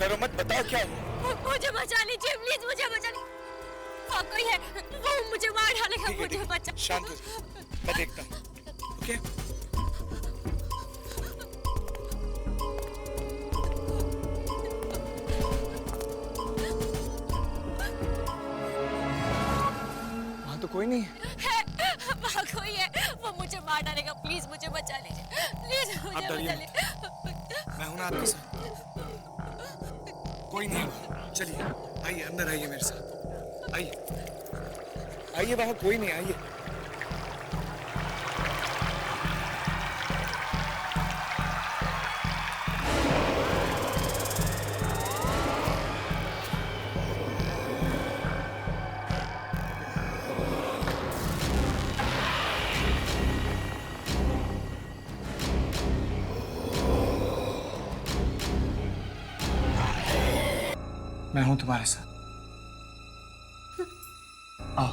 डरो मत, बताओ क्या हुआ। मुझे बचा लीजिए प्लीज, मुझे बचा लीजिए। हाँ, कोई है, वो मुझे मार डालेगा, मुझे बचा। शांत हो जाओ, मैं देखता हूँ। ओके वहां तो कोई नहीं है। वहाँ कोई है, वो मुझे मार डालेगा, प्लीज मुझे बचा लीजिए, प्लीज मुझे बचा लीजिए। मैं हूं ना आपके साथ। कोई नहीं है वहां। चलिए आइए, अंदर आइए मेरे साथ। आइए आइए, वहां कोई नहीं, आइए। मैं हूं तुम्हारे साथ, आओ।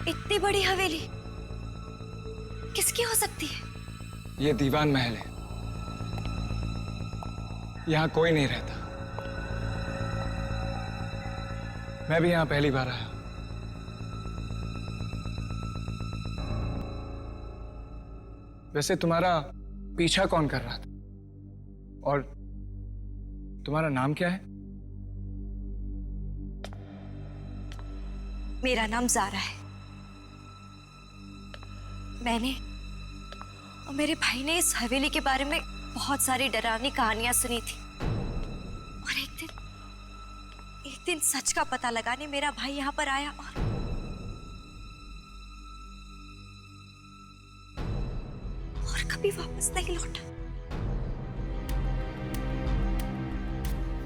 इतनी बड़ी हवेली किसकी हो सकती है? ये दीवान महल है, यहाँ कोई नहीं रहता। मैं भी यहाँ पहली बार आया। वैसे तुम्हारा पीछा कौन कर रहा था, और तुम्हारा नाम क्या है? मेरा नाम ज़ारा है। मैंने और मेरे भाई ने इस हवेली के बारे में बहुत सारी डरावनी कहानियां सुनी थी, और एक दिन सच का पता लगाने मेरा भाई यहाँ पर आया, और कभी वापस नहीं लौटा।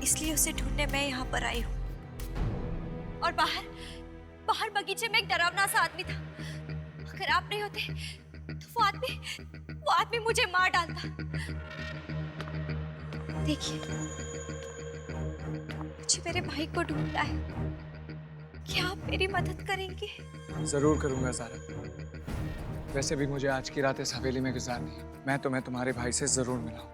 इसलिए उसे ढूंढने मैं यहाँ पर आई हूँ। और बाहर बगीचे में एक डरावना सा आदमी था। अगर आप नहीं होते तो वो आदमी मुझे मार डालता। देखिए, मुझे मेरे भाई को ढूंढना है। क्या आप मेरी मदद करेंगे? जरूर करूंगा ज़ारा। वैसे भी मुझे आज की रात इस हवेली में गुजारनी है। मैं तुम्हारे भाई से जरूर मिलाऊं।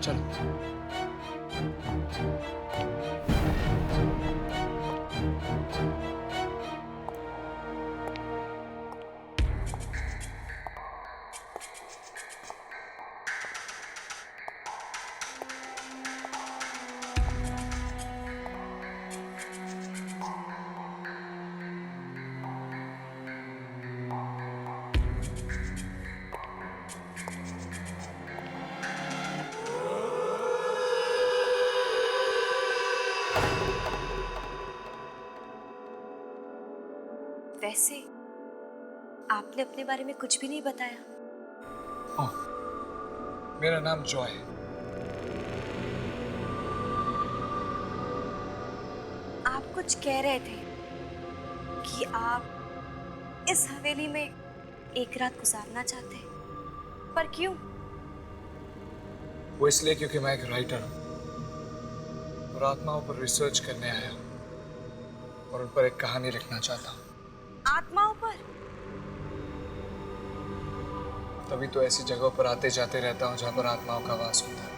चलो। वैसे आपने अपने बारे में कुछ भी नहीं बताया। ओह, मेरा नाम जॉय है। आप कुछ कह रहे थे कि आप इस हवेली में एक रात गुजारना चाहते हैं, पर क्यों? वो इसलिए क्योंकि मैं एक राइटर हूँ और आत्माओं पर रिसर्च करने आया हूँ, और उन पर एक कहानी लिखना चाहता हूँ। आत्माओं पर? तभी तो ऐसी जगहों पर आते जाते रहता हूँ जहाँ पर आत्माओं का वास होता है।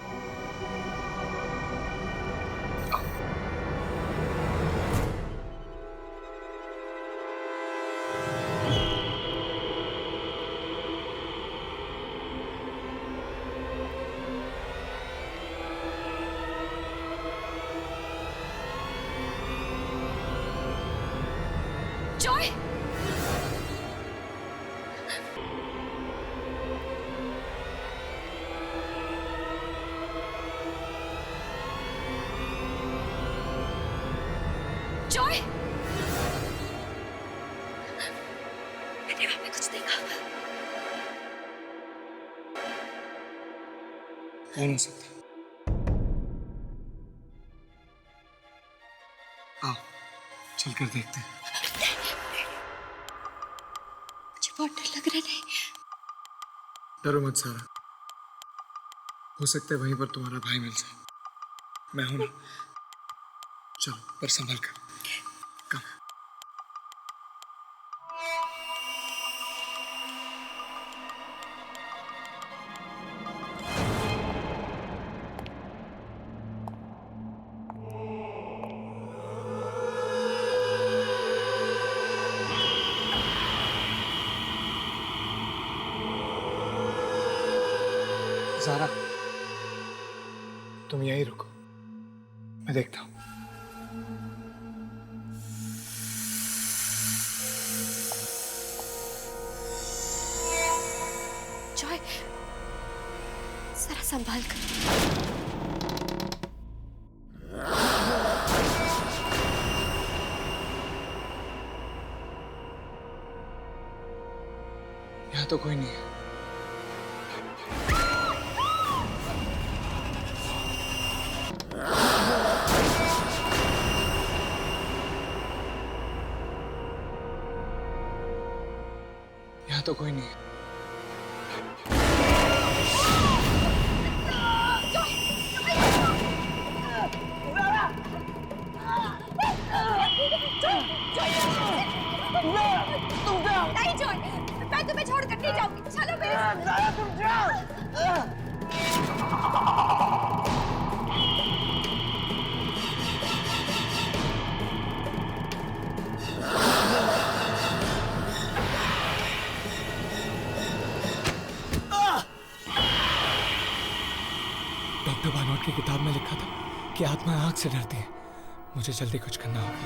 जॉय! जॉय! मैंने वहां पे कुछ देखा। कौन हो सकता है? आओ, चलकर देखते हैं। बहुत डर लग रहा है। नहीं, डरो मत सारा, हो सकता है वहीं पर तुम्हारा भाई मिल जाए। मैं हूं ना, चलो पर संभल कर। कम। ज़ारा, तुम यहीं रुको, मैं देखता हूँ। जॉय, जरा संभाल कर। यहाँ तो कोई नहीं है। यहाँ तो कोई नहीं है। नहीं जॉय, मैं तुम्हें छोड़कर नहीं जाऊंगी। चलो मेरे साथ। तुम जाओ। डॉक्टर बानोट की किताब में लिखा था कि आत्मा आग से डरती है। मुझे जल्दी कुछ करना होगा।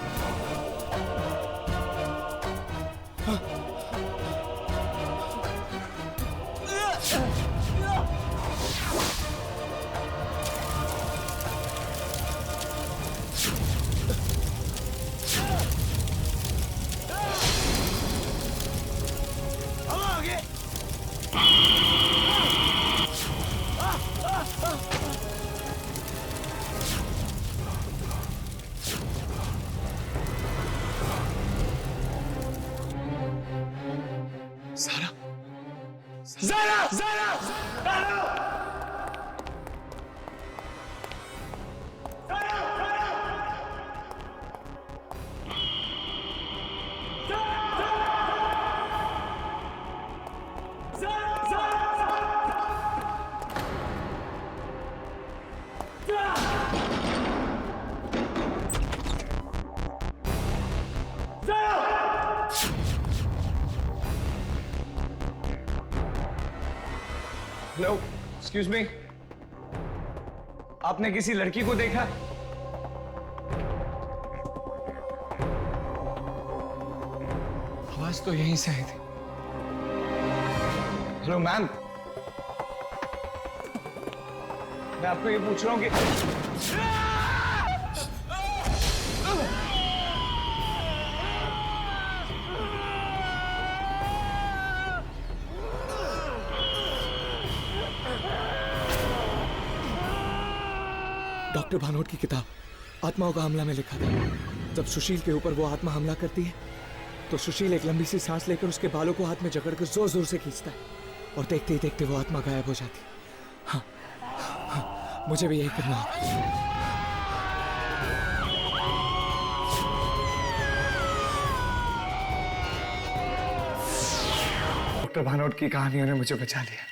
Zara, Zara, Zara, Zara! Hello, excuse me, आपने किसी लड़की को देखा? आवाज तो यहीं से आई थी। हेलो मैम, मैं आपको ये पूछ रहा हूँ कि डॉक्टर भानोट की किताब आत्माओं का हमला में लिखा था। जब सुशील के ऊपर वो आत्मा हमला करती है तो सुशील एक लंबी सी सांस लेकर उसके बालों को हाथ में जकड़कर जोर जोर से खींचता है और देखते ही देखते वो आत्मा गायब हो जाती है। हाँ, हाँ, मुझे भी यही करना होगा। डॉक्टर भानोट की कहानियों ने मुझे बचा लिया।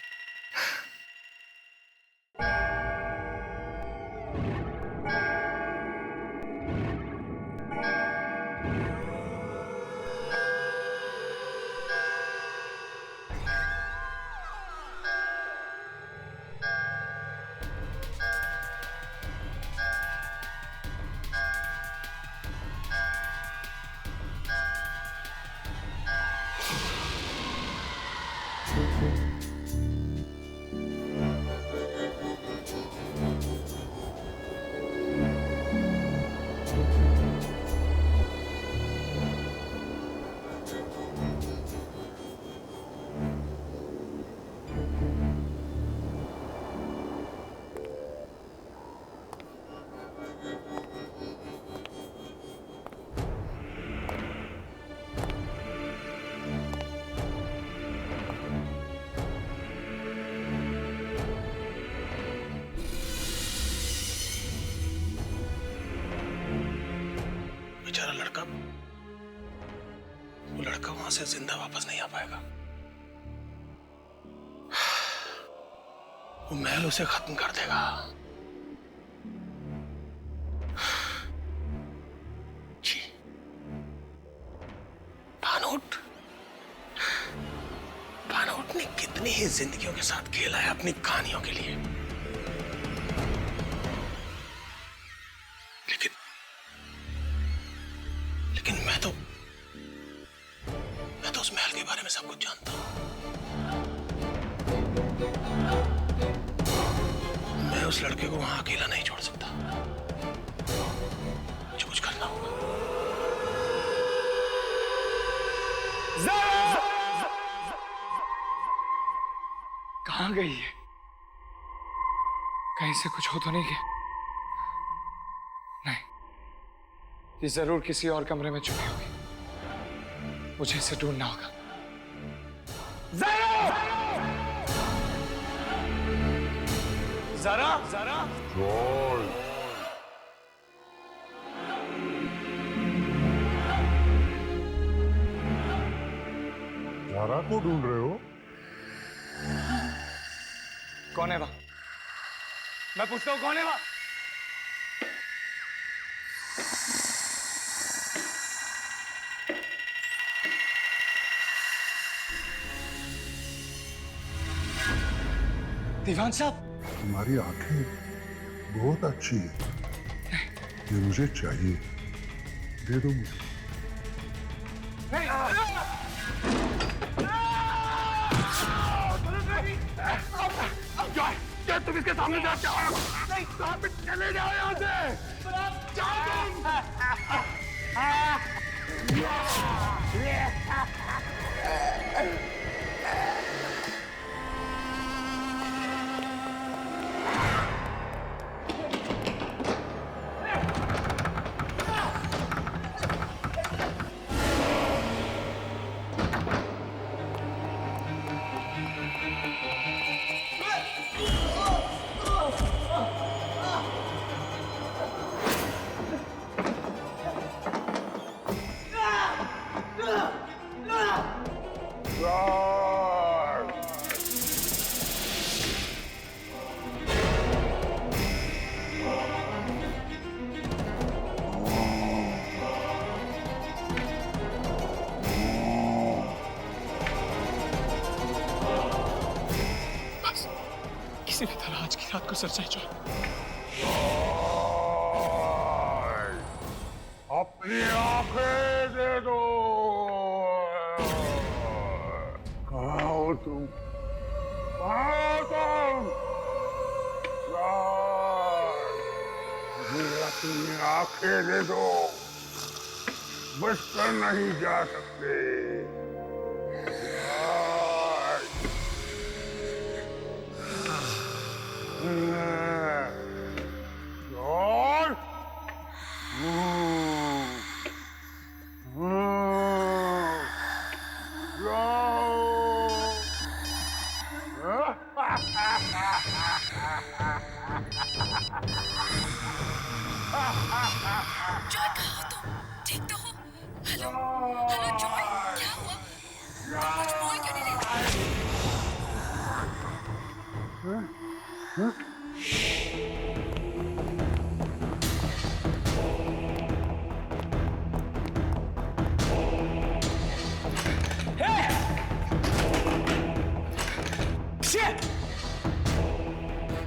वो लड़का वहां से जिंदा वापस नहीं आ पाएगा। वो महल उसे खत्म कर देगा। जी, भानोट ने कितनी ही जिंदगियों के साथ खेला है अपनी कहानियों के लिए, लेकिन मैं तो उस महल के बारे में सब कुछ जानता हूं। मैं उस लड़के को वहां अकेला नहीं छोड़ सकता। मुझे कुछ करना होगा। कहां गई है? कहीं से कुछ हो तो नहीं गया? नहीं, ये जरूर किसी और कमरे में छुपी होगी। मुझे इसे ढूंढना होगा। जरा जरा ज़ारा को ढूंढ रहे हो? कौन है वह? मैं पूछता हूं कौन है वह? दीवान साहब, तुम्हारी आंखें बहुत अच्छी है। ये मुझे चाहिए, दे दो मुझे। क्या तुम इसके सामने जाते हो? नहीं, कहां पे चले जाओ यहां से। जाओ किसी भी तरह आज की रात को सरसाई जाए। अपनी आंखें दे दो। कहाँ हो तुम? कहाँ हो तुम? मुझे अपनी आंखें दे दो, बचकर नहीं जा सकते। जॉय, कहाँ हो तुम? ठीक तो हो? हेलो हेलो जॉय, क्या हुआ? तुम कुछ बोल क्यों नहीं रही?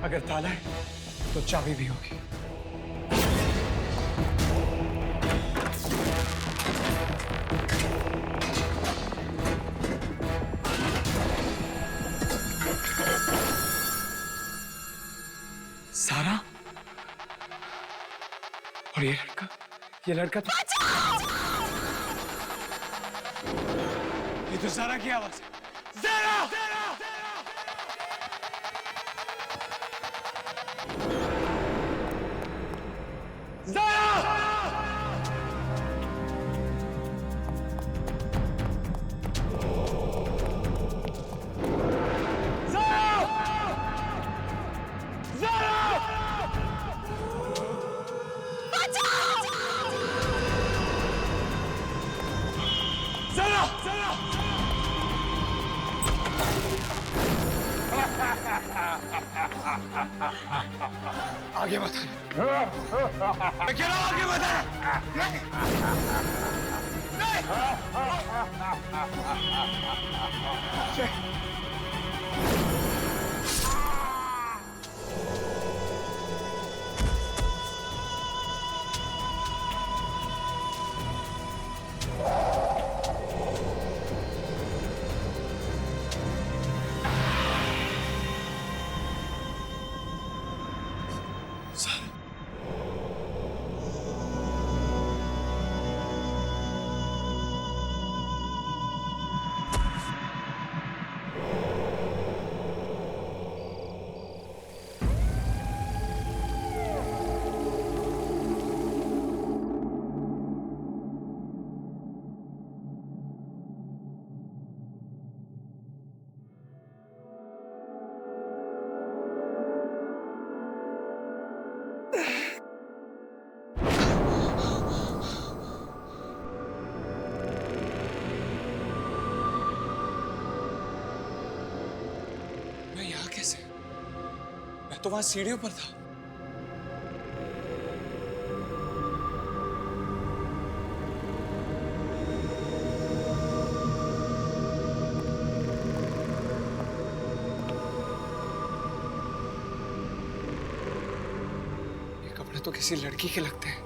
अगर ताला है तो चाबी भी होगी। सारा और ये लड़का तो ये तो सारा की आवाज है। ज़ारा! आगे मत मैं कह रहा हूं आगे मत मैं यहाँ कैसे? मैं तो वहां सीढ़ियों पर था। ये कपड़े तो किसी लड़की के लगते हैं।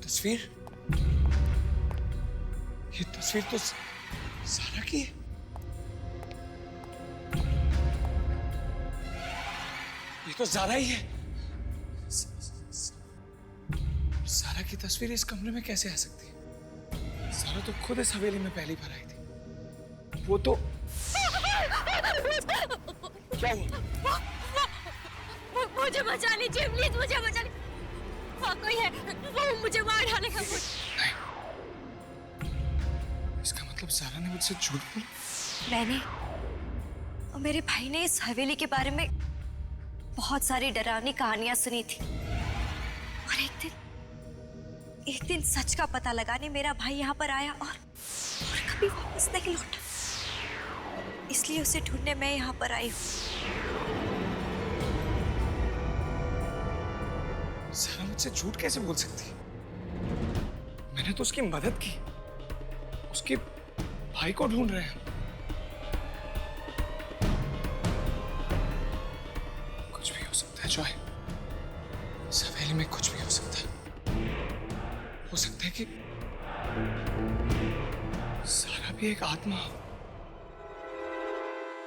तस्वीर, ये तस्वीर तो सारा की है। ये तो ज़ारा ही है। ज़ारा की तस्वीर इस कमरे में कैसे आ सकती है? ज़ारा तो खुद इस हवेली में पहली बार आई थी। वो तो क्या हुआ? मुझे बचा लीजिए प्लीज, मुझे बचा लीजिए। वहाँ कोई है, वो मुझे मार डालेगा। नहीं, इसका मतलब ज़ारा ने मुझसे झूठ बोला। मैंने और मेरे भाई ने इस हवेली के बारे में बहुत सारी डरावनी कहानियां सुनी थी, और एक दिन सच का पता लगाने मेरा भाई यहाँ पर आया और कभी वापस नहीं लौटा। इसलिए उसे ढूंढने मैं यहाँ पर आई हूँ। ज़ारा मुझसे झूठ कैसे बोल सकती है? मैंने तो उसकी मदद की। उसके भाई को ढूंढ रहे हैं। कुछ भी हो सकता है जॉय। इस हवेली में कुछ भी हो सकता है। हो सकता है कि ज़ारा भी एक आत्मा हो।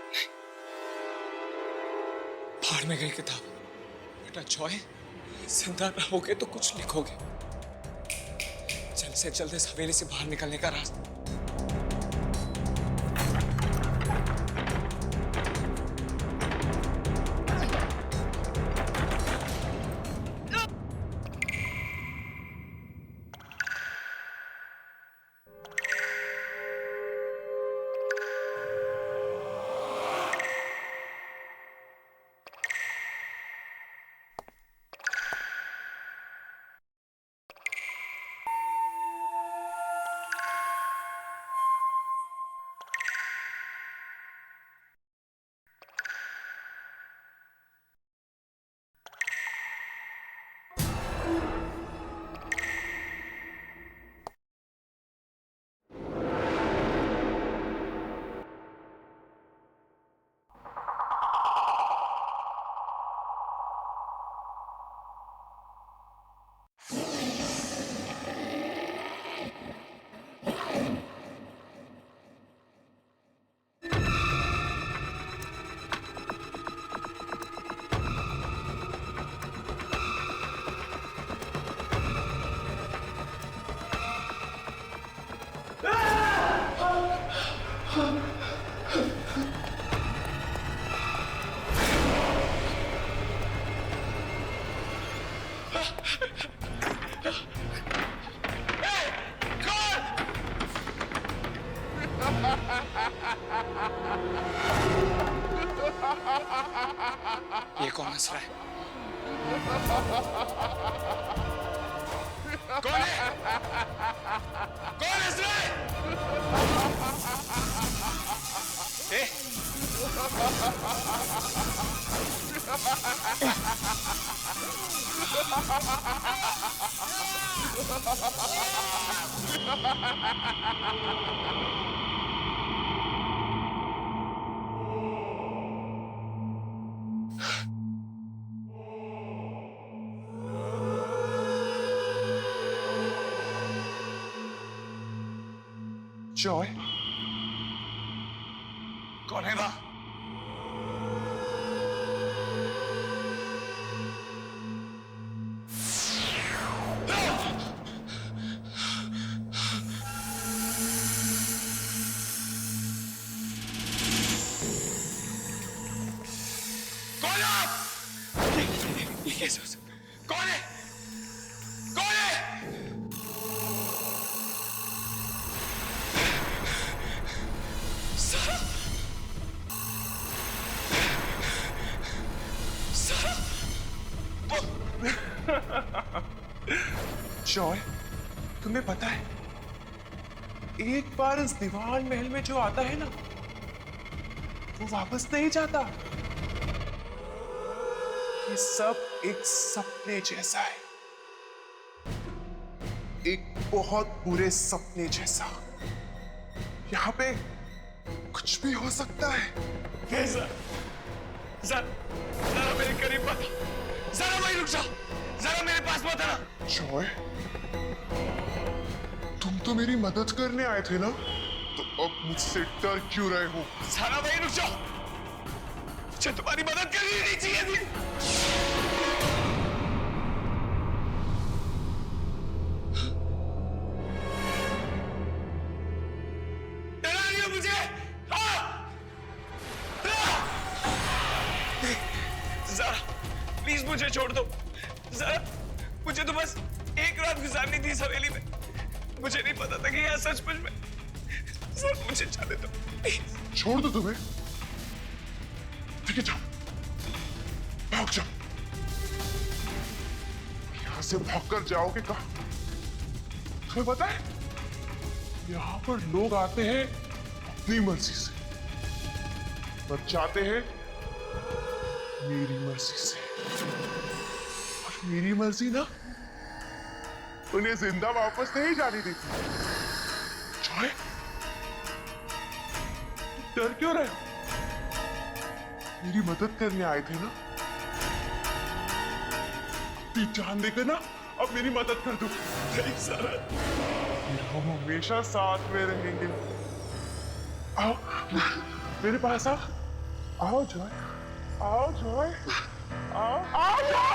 नहीं, फाड़ में गई किताब। बेटा जॉय, जिंदा रहोगे तो कुछ लिखोगे। जल्द से जल्द इस हवेली से बाहर निकलने का रास्ता। ये कौन हंस रहा है? कौन है? कौन हंस रहा है? ए? जॉय, कौन है वहां? कौन है आप? ये कैसे हो सकता है? कौन है? कौन है? सारा? सारा? जॉय, तुम्हें पता है, एक बार इस दीवान महल में जो आता है ना, वो वापस नहीं जाता। ये सब एक सपने जैसा है, एक बहुत बुरे सपने जैसा। यहाँ पे कुछ भी हो सकता है। कैसा? जरा मेरे करीब मत, जरा वहीं रुक जा, जरा मेरे पास मत आना। जॉय, तुम तो मेरी मदद करने आए थे ना, तो अब मुझसे डर क्यों रहे हो? जरा वहीं रुक जाओ, मुझे तुम्हारी मदद करनी नहीं चाहिए थी। डरा रही हो मुझे? जरा प्लीज मुझे छोड़ दो, जरा मुझे तो बस एक रात गुजारनी थी इस हवेली में। मुझे नहीं पता था कि यह सचमुच में। सर मुझे जाने दो प्लीज। छोड़ दो तुम्हें? ठीक है, जाओ, भाग जाओ। यहां से भागकर जाओगे कहां? तुम्हें पता है, यहां पर लोग आते हैं अपनी मर्जी से और जाते हैं मेरी मर्जी से। और मेरी मर्जी ना उन्हें जिंदा वापस नहीं जाने देती। जॉय, डर क्यों रहे हो? मेरी मदद करने आए थे ना, अपनी जान देकर ना अब मेरी मदद कर दो। नहीं सर, फिर हम हमेशा साथ में रहेंगे। आओ मेरे पास आओ। आओ जॉय, आओ जॉय, आओ आओ जॉय।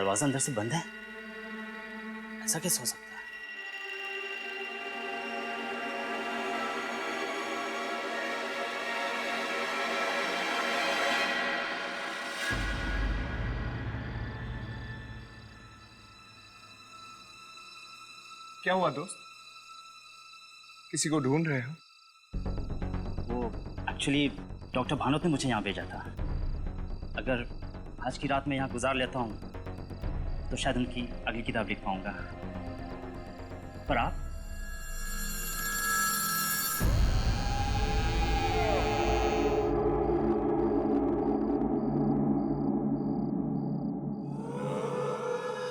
दरवाजा अंदर से बंद है? ऐसा कैसे हो सकता है? क्या हुआ दोस्त? किसी को ढूंढ रहे हो? वो एक्चुअली डॉक्टर भानोत ने मुझे यहाँ भेजा था। अगर आज की रात में यहाँ गुजार लेता हूँ तो शायद उनकी अगली किताब लिख पाऊंगा। पर आप?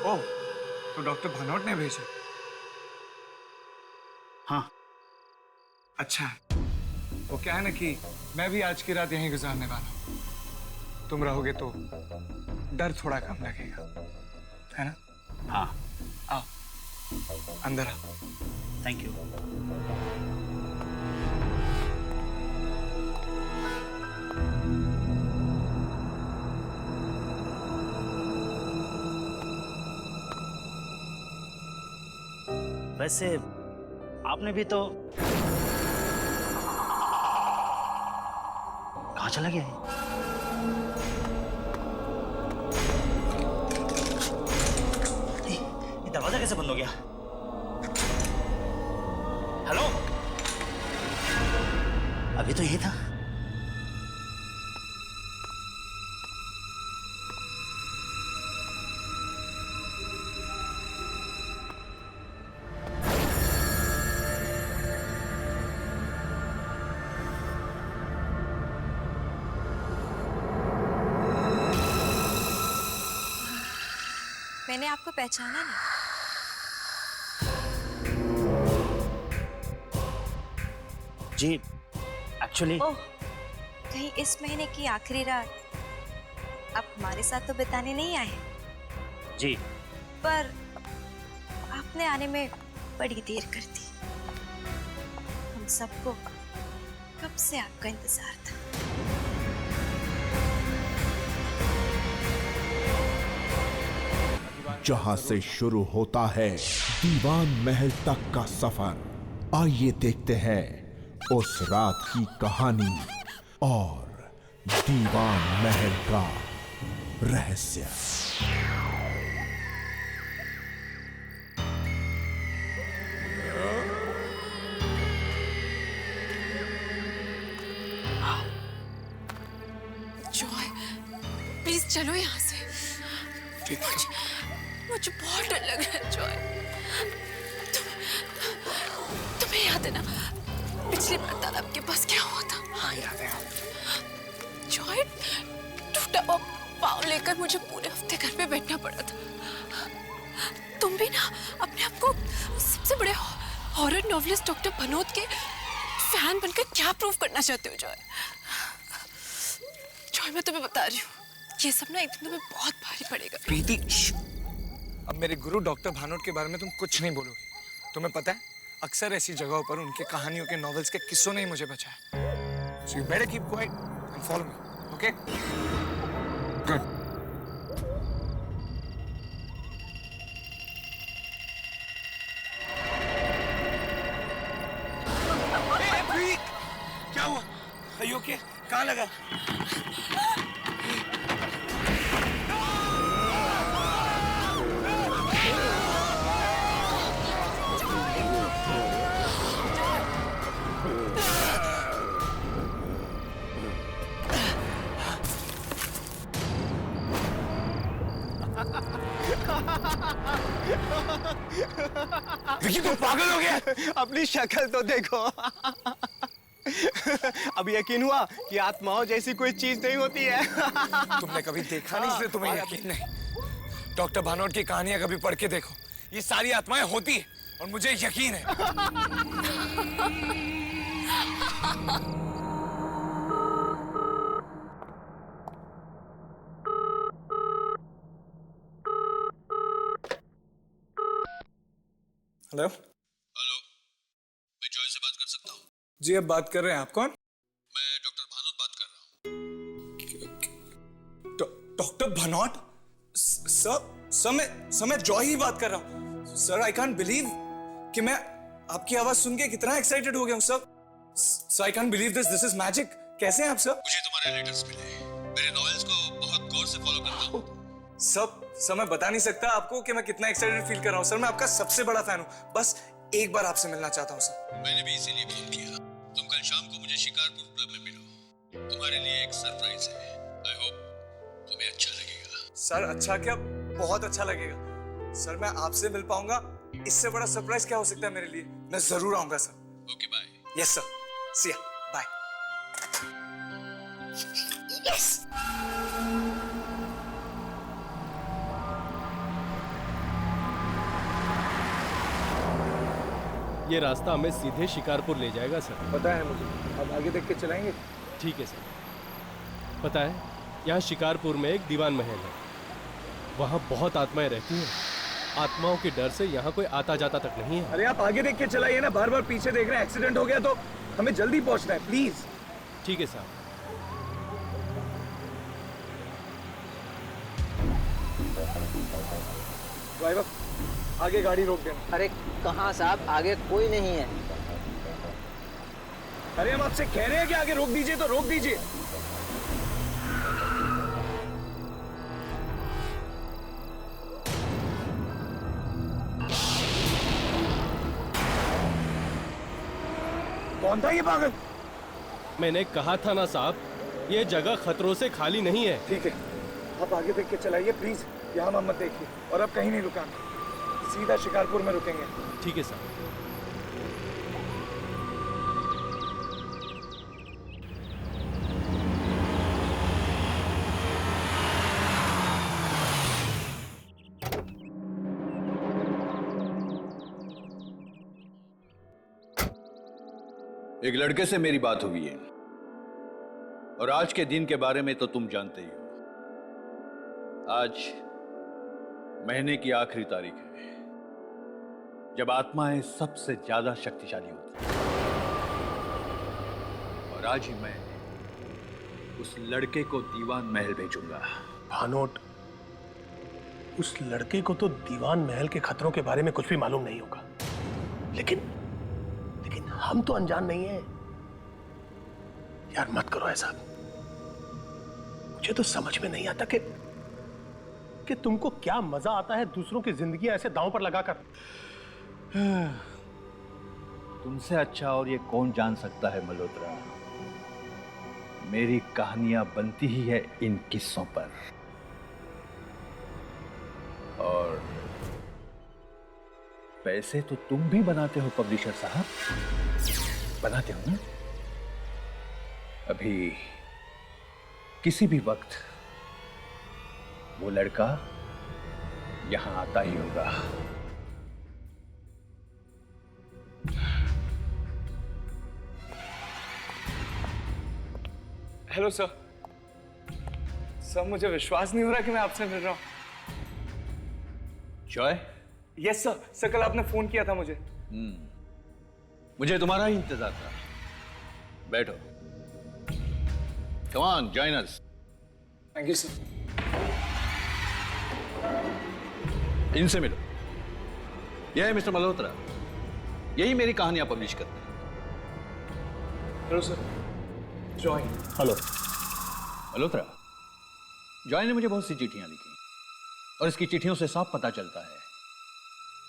ओह, तो डॉक्टर भानोट ने भेजा? हाँ। अच्छा, वो क्या है ना कि मैं भी आज की रात यहीं गुजारने वाला हूँ। तुम रहोगे तो डर थोड़ा कम लगेगा, है ना? हाँ। आओ, अंदर आओ। Thank you. वैसे आपने भी तो कहाँ चला गया है? ये दरवाजा कैसे बंद हो गया? हेलो, अभी तो यही था। मैंने आपको पहचाना नहीं। जी, एक्चुअली ओह, कहीं इस महीने की आखिरी रात आप हमारे साथ तो बिताने नहीं आए? जी, पर आपने आने में बड़ी देर कर दी। हम सबको कब से आपका इंतजार था। जहां से शुरू होता है दीवान महल तक का सफर, आइए देखते हैं उस रात की कहानी और दीवान महल का रहस्य। जॉय, प्लीज चलो यहाँ से। मुझे बहुत डर लग रहा है जॉय। तुम्हें याद है ना पिछली बार तालाब के पास क्या हुआ था? हाँ याद है। जॉय, टूटा हुआ पाँव लेकर मुझे पूरे हफ्ते घर पे बैठना पड़ा था। तुम भी ना अपने आप को सबसे बड़े हॉरर नॉवलिस्ट डॉक्टर भानोत के फैन बनकर क्या प्रूव करना चाहते हो जॉय? जॉय, मैं तुम्हें बता रही हूँ, ये सब ना एक दिन तुम्हें बहुत भारी पड़ेगा। प्रीति, अब मेरे गुरु डॉक्टर भानोट के बारे में तुम कुछ नहीं बोलोगे। तुम्हें पता है, अक्सर ऐसी जगहों पर उनके कहानियों के नॉवेल्स के किस्सों ने ही मुझे बचाया। So you better keep quiet and follow me, okay? Good. Hey, प्रीति, क्या हुआ? Are you okay? कहाँ लगा? विकी, तुम पागल हो गया? अपनी शक्ल तो देखो। अब यकीन हुआ कि आत्माओं जैसी कोई चीज नहीं होती है। तुमने कभी देखा नहीं, इसलिए तुम्हें यकीन नहीं। डॉक्टर भानोट की कहानियां कभी पढ़ के देखो, ये सारी आत्माएं होती है और मुझे यकीन है। हेलो हेलो, मैं जॉय से बात कर सकता हूँ? जी, अब बात कर रहे हैं। आप कौन? मैं डॉक्टर भानोत बात कर रहा हूँ। डॉक्टर भानोट? सर मैं जॉय ही बात कर रहा हूँ सर। आई कांट बिलीव कि मैं आपकी आवाज सुन के कितना एक्साइटेड हो गया हूँ sir. I can't believe this is magic. कैसे हैं आप सर? मुझे तुम्हारे लेटर्स मिले, मेरे नॉवेल्स को बहुत गौर से फॉलो करता हूँ। सर मैं बता नहीं सकता आपको कि मैं कितना एक्साइटेड फील कर रहा हूँ सर। मैं आपका सबसे बड़ा फैन हूँ। बस एक बार आपसे मिलना चाहता हूँ सर। मैंने भी इसीलिए फोन किया। तुम कल शाम को मुझे शिकारपुर क्लब में मिलो, तुम्हारे लिए एक सरप्राइज है। आई होप तुम्हें अच्छा लगेगा। सर अच्छा क्या, बहुत अच्छा लगेगा सर। मैं आपसे मिल पाऊंगा, इससे बड़ा सरप्राइज क्या हो सकता है मेरे लिए। मैं जरूर आऊंगा sir. Okay bye. Yes sir, see ya, bye. Yes. ये रास्ता हमें सीधे शिकारपुर ले जाएगा सर। पता है मुझे, अब आगे देख के चलाएंगे। ठीक है सर। पता है, यहाँ शिकारपुर में एक दीवान महल है, वहाँ बहुत आत्माएं रहती हैं। आत्माओं के डर से यहाँ कोई आता जाता तक नहीं है। अरे आप आगे देख के चलाइए ना, बार बार पीछे देख रहे हैं। एक्सीडेंट हो गया तो हमें जल्दी पहुंचना है, प्लीज। ठीक है साहब। ड्राइवर, आगे गाड़ी रोक देना। अरे कहाँ साहब, आगे कोई नहीं है। अरे हम आपसे कह रहे हैं कि आगे रोक दीजिए तो रोक दीजिए। कौन था ये पागल? मैंने कहा था ना साहब, ये जगह खतरों से खाली नहीं है। ठीक है, आप आगे देख के चलाइए प्लीज। यहाँ मत देखिए और अब कहीं नहीं रुकांगे, सीधा शिकारपुर में रुकेंगे। ठीक है साहब। एक लड़के से मेरी बात हुई है और आज के दिन के बारे में तो तुम जानते ही हो। आज महीने की आखिरी तारीख है जब आत्माएं सबसे ज्यादा शक्तिशाली होती हैं, और आज ही मैं उस लड़के को दीवान महल भेजूंगा। भानोट, उस लड़के को तो दीवान महल के खतरों के बारे में कुछ भी मालूम नहीं होगा, लेकिन हम तो अनजान नहीं हैं। यार मत करो ऐसा। मुझे तो समझ में नहीं आता कि तुमको क्या मजा आता है दूसरों की जिंदगी ऐसे दांव पर लगाकर। तुमसे अच्छा और ये कौन जान सकता है मल्होत्रा, मेरी कहानियां बनती ही है इन किस्सों पर। और पैसे तो तुम भी बनाते हो पब्लिशर साहब, बनाते हो ना? अभी किसी भी वक्त वो लड़का यहां आता ही होगा। Hello sir. सर मुझे विश्वास नहीं हो रहा कि मैं आपसे मिल रहा हूँ। जॉय? Yes sir. सर कल आपने फोन किया था मुझे। मुझे तुम्हारा ही इंतजार था। बैठो। Come on, join us. Thank you sir. इनसे मिलो। यह है मिस्टर मल्होत्रा, यही मेरी कहानियां पब्लिश करते हैं। Hello sir. Joy. Hello Malhotra, Joy ने मुझे बहुत सी चिट्ठियां लिखी और इसकी चिट्ठियों से साफ पता चलता है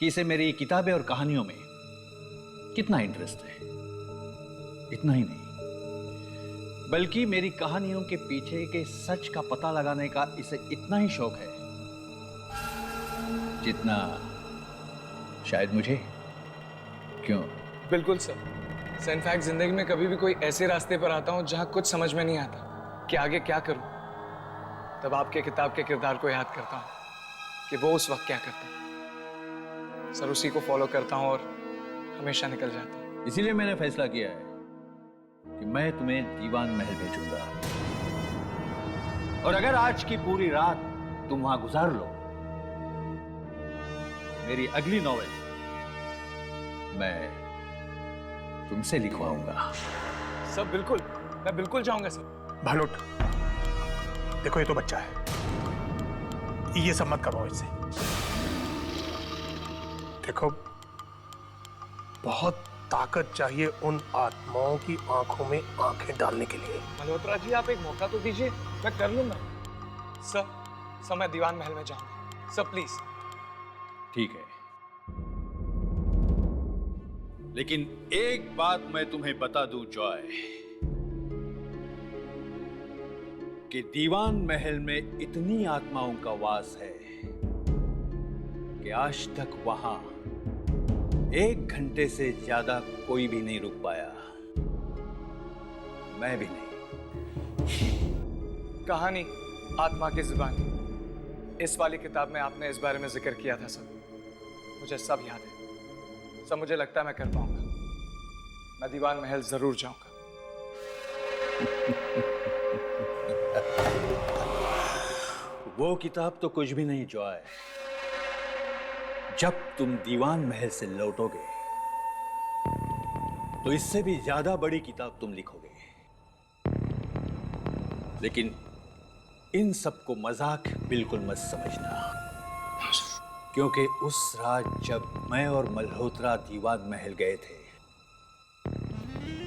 कि इसे मेरी किताबें और कहानियों में कितना इंटरेस्ट है। इतना ही नहीं, बल्कि मेरी कहानियों के पीछे के सच का पता लगाने का इसे इतना ही शौक है जितना शायद मुझे। क्यों? बिल्कुल सर। इनफैक्ट जिंदगी में कभी भी कोई ऐसे रास्ते पर आता हूं जहां कुछ समझ में नहीं आता कि आगे क्या करूं, तब आपके किताब के किरदार को याद करता हूं कि वो उस वक्त क्या करता है। सर उसी को फॉलो करता हूं और हमेशा निकल जाता हूं। इसीलिए मैंने फैसला किया है कि मैं तुम्हें दीवान महल भेजूंगा, और अगर आज की पूरी रात तुम वहां गुजार लो, मेरी अगली नॉवेल मैं तुमसे लिखवाऊंगा। सर बिल्कुल, मैं बिल्कुल चाहूंगा सर। भानोट, देखो ये तो बच्चा है, ये सब मत करवाओ इससे। देखो, बहुत ताकत चाहिए उन आत्माओं की आंखों में आंखें डालने के लिए। मल्होत्रा जी, आप एक मौका तो दीजिए, मैं कर लूंगा। सर मैं दीवान महल में जाऊंगा। Sir please. ठीक है, लेकिन एक बात मैं तुम्हें बता दूं जॉय, कि दीवान महल में इतनी आत्माओं का वास है कि आज तक वहां 1 घंटे से ज्यादा कोई भी नहीं रुक पाया, मैं भी नहीं। कहानी आत्मा की जुबानी, इस वाली किताब में आपने इस बारे में जिक्र किया था सर, मुझे सब याद है सर। मुझे लगता है मैं कर पाऊंगा, मैं दीवान महल जरूर जाऊंगा। वो किताब तो कुछ भी नहीं जॉय, जब तुम दीवान महल से लौटोगे तो इससे भी ज्यादा बड़ी किताब तुम लिखोगे। लेकिन इन सबको मजाक बिल्कुल मत समझना, क्योंकि उस रात जब मैं और मल्होत्रा दीवान महल गए थे,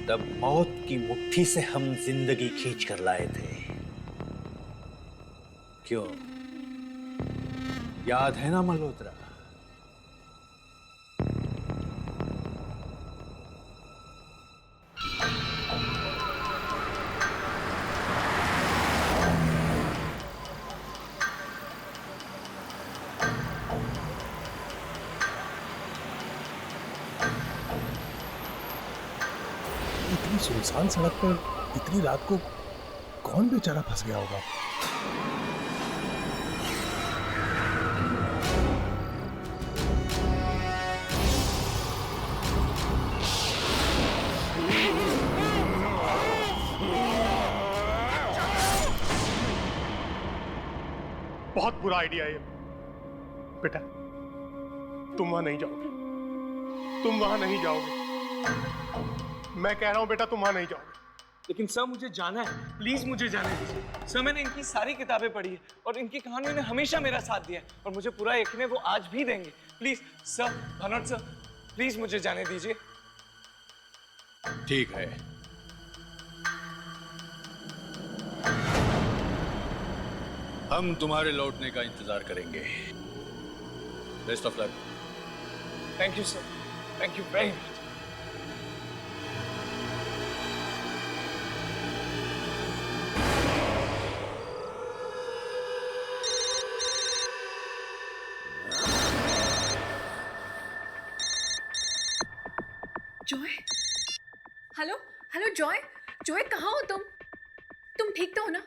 तब मौत की मुट्ठी से हम जिंदगी खींच कर लाए थे। क्यों, याद है ना मल्होत्रा? इतनी सुनसान सड़क पर इतनी रात को कौन बेचारा फंस गया होगा? बहुत बुरा आइडिया है ये। बेटा, तुम वहां नहीं जाओगे, तुम वहां नहीं जाओगे। मैं कह रहा हूं बेटा, तुम वहां नहीं जाओगे। लेकिन सर मुझे जाना है, प्लीज मुझे जाने दीजिए। सर मैंने इनकी सारी किताबें पढ़ी है और इनकी कहानियों ने हमेशा मेरा साथ दिया है और मुझे पूरा यकीन है वो आज भी देंगे। Please sir, Bhanot sir, please मुझे जाने दीजिए। ठीक है, हम तुम्हारे लौटने का इंतजार करेंगे। Best of luck. Thank you sir, thank you very much. Joy, hello hello Joy, Joy कहाँ हो तुम? तुम ठीक तो हो ना?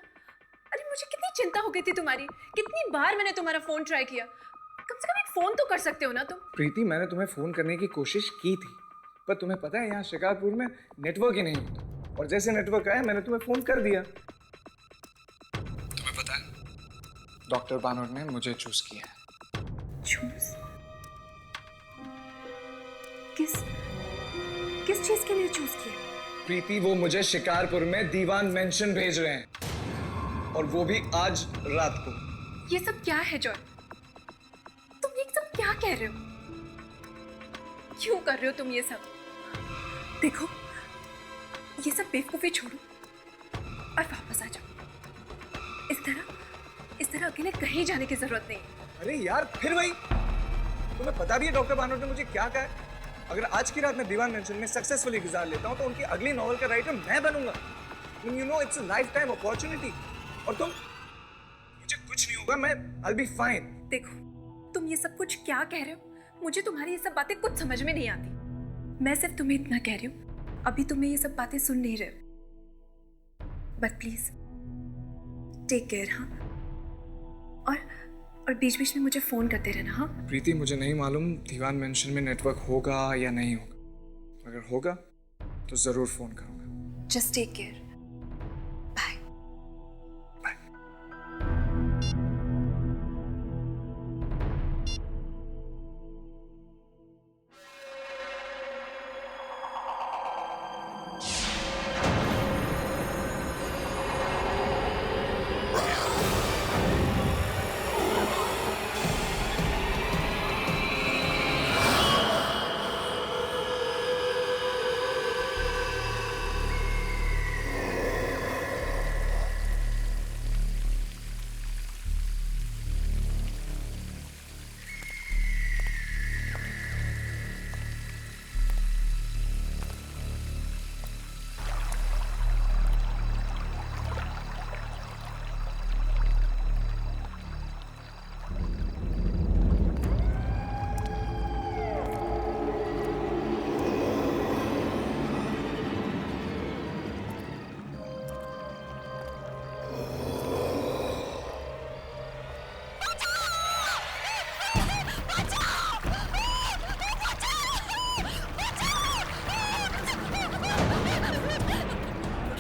अरे मुझे कितनी चिंता हो गई थी तुम्हारी, कितनी बार मैंने तुम्हारा फोन ट्राई किया। कम से कम एक फोन तो कर सकते हो ना तुम? प्रीति, मैंने तुम्हें फोन करने की कोशिश की थी, पर तुम्हें पता है यहाँ शिकारपुर में नेटवर्क ही नहीं होता, और जैसे नेटवर्क आया मैंने तुम्हें फोन कर दिया। तुम्हें पता है डॉक्टर बानोट ने मुझे चूज किया है। चूज? किस चीज के लिए चूज किया? प्रीति, वो मुझे शिकारपुर में दीवान मेंशन भेज रहे हैं, और वो भी आज रात को। ये सब क्या है जॉय? तुम ये सब क्या कह रहे हो? क्यों कर रहे हो तुम ये सब? देखो, ये सब बेवकूफी छोड़ो और वापस आ जाओ। इस तरह अकेले कहीं जाने की जरूरत नहीं। अरे यार, फिर वही। तुम्हें पता भी है डॉक्टर बानोट ने मुझे क्या कहा है? अगर आज की रात मैं दीवान मेंशन में सक्सेसफुली गुजार लेता हूं तो उनकी अगली नॉवल का राइटर मैं बनूंगा। You know, it's a life time opportunity. और मुझे कुछ नहीं होगा, मैं I'll be fine। देखो, तुम ये सब कुछ क्या कह रहे हो? मुझे तुम्हारी ये सब बातें कुछ समझ में नहीं आती। मैं सिर्फ तुम्हें इतना कह रही हूँ, अभी तुम्हें ये सब बातें सुन नहीं रहे हो। But please take care. हाँ, और बीच बीच में मुझे फोन करते रहना। हाँ प्रीति, मुझे नहीं मालूम दीवान मेंशन में नेटवर्क होगा या नहीं होगा। अगर होगा तो जरूर फोन करूंगा। Just take care.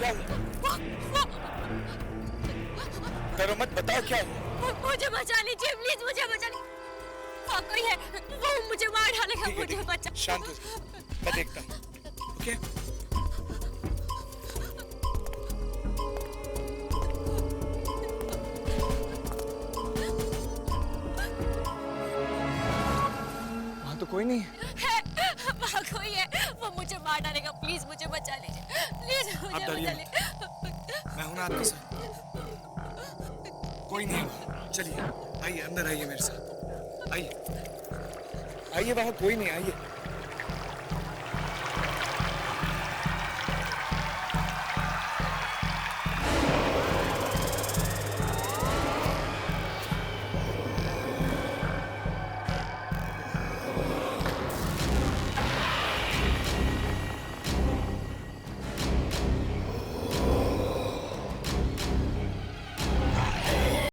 क्या हुआ? डरो मत, बताओ क्या हुआ? मुझे बचा लीजिए प्लीज, मुझे बचा लीजिए। वहाँ कोई है, वो मुझे मार डालेगा, मुझे बचा। शांत हो जाओ, मैं देखता हूँ। ओके? वहाँ तो कोई नहीं है। वहाँ कोई है, वो मुझे मार डालेगा, प्लीज मुझे बचा लीजिए, प्लीज मुझे आप बचा डरिए लीजिए। मैं हूं ना आपके साथ। कोई नहीं है, चलिए आइए, अंदर आइए मेरे साथ, आइए आइए, वहां कोई नहीं, आइए।